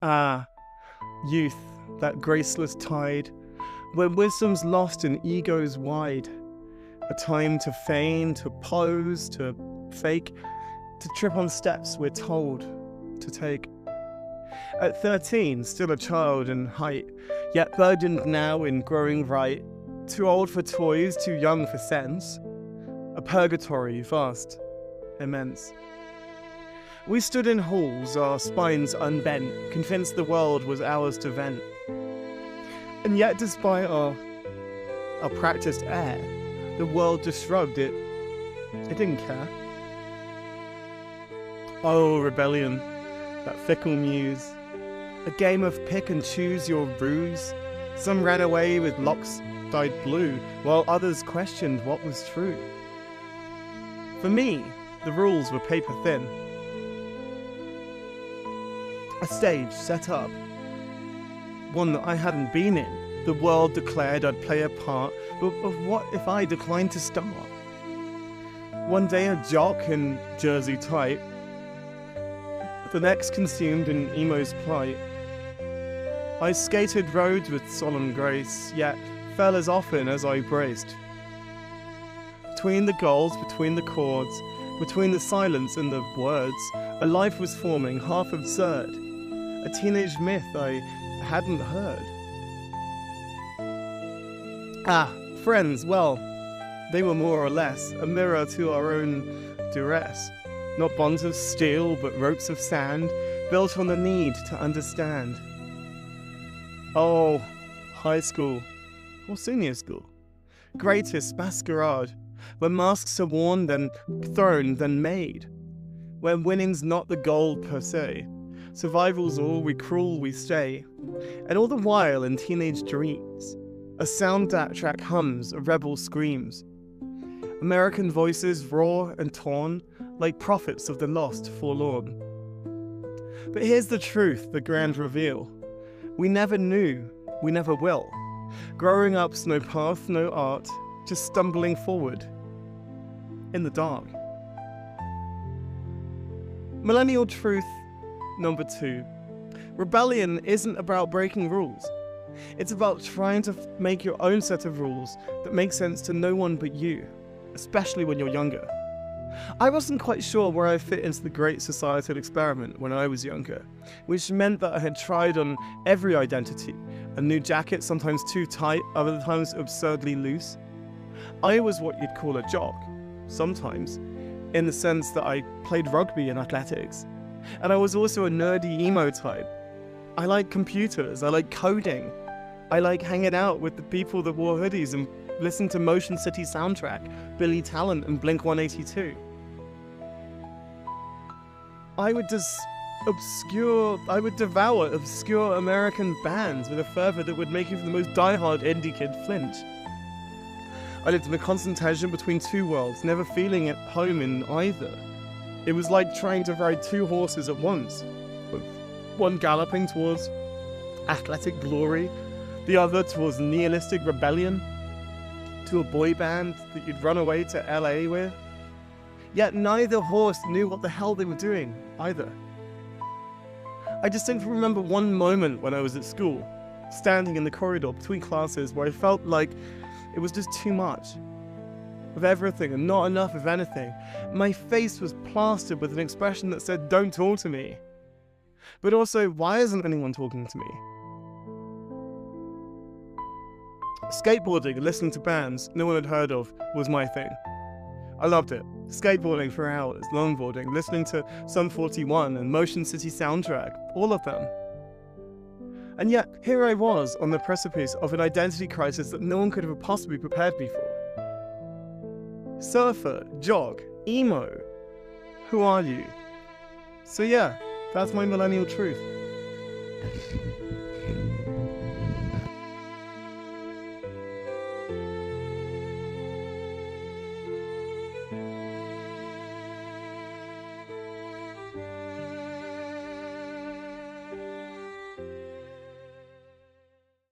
Ah, youth, that graceless tide, where wisdom's lost and ego's wide. A time to feign, to pose, to fake, to trip on steps we're told to take. At 13, still a child in height, yet burdened now in growing right. Too old for toys, too young for sense. A purgatory vast, immense. We stood in halls, our spines unbent, convinced the world was ours to vent. And yet despite our practiced air, the world just shrugged it didn't care. Oh, rebellion, that fickle muse. A game of pick and choose your ruse. Some ran away with locks dyed blue, while others questioned what was true. For me, the rules were paper thin. A stage set up, one that I hadn't been in. The world declared I'd play a part, but what if I declined to start? One day a jock in jersey tight, the next consumed in emo's plight. I skated roads with solemn grace, yet fell as often as I braced. Between the goals, between the chords, between the silence and the words, a life was forming, half absurd, a teenage myth I hadn't heard. Ah, friends, well, they were more or less a mirror to our own duress. Not bonds of steel, but ropes of sand, built on the need to understand. Oh, high school, or senior school. Greatest masquerade, where masks are worn, then thrown, then made. Where winning's not the goal per se. Survival's all, we crawl, we stay. And all the while in teenage dreams, a soundtrack hums, a rebel screams. American voices raw and torn, like prophets of the lost forlorn. But here's the truth, the grand reveal. We never knew, we never will. Growing up's no path, no art, just stumbling forward in the dark. Millennial truth number 2. Rebellion isn't about breaking rules. It's about trying to make your own set of rules that make sense to no one but you, especially when you're younger. I wasn't quite sure where I fit into the great societal experiment when I was younger, which meant that I had tried on every identity. A new jacket, sometimes too tight, other times absurdly loose. I was what you'd call a jock, sometimes, in the sense that I played rugby and athletics. And I was also a nerdy emo type. I like computers, I like coding. I like hanging out with the people that wore hoodies and listened to Motion City Soundtrack, Billy Talent and Blink-182. I would devour obscure American bands with a fervor that would make even the most diehard indie kid flinch. I lived in a constant tension between two worlds, never feeling at home in either. It was like trying to ride two horses at once, with one galloping towards athletic glory, the other towards nihilistic rebellion, to a boy band that you'd run away to LA with. Yet neither horse knew what the hell they were doing, either. I distinctly remember one moment when I was at school, standing in the corridor between classes where I felt like it was just too much of everything and not enough of anything. My face was plastered with an expression that said, "Don't talk to me." But also, why isn't anyone talking to me? Skateboarding and listening to bands no one had heard of was my thing. I loved it. Skateboarding for hours, longboarding, listening to Sum 41 and Motion City Soundtrack, all of them. And yet, here I was on the precipice of an identity crisis that no one could have possibly prepared me for. Surfer, jock, emo. Who are you? So yeah, that's my millennial truth.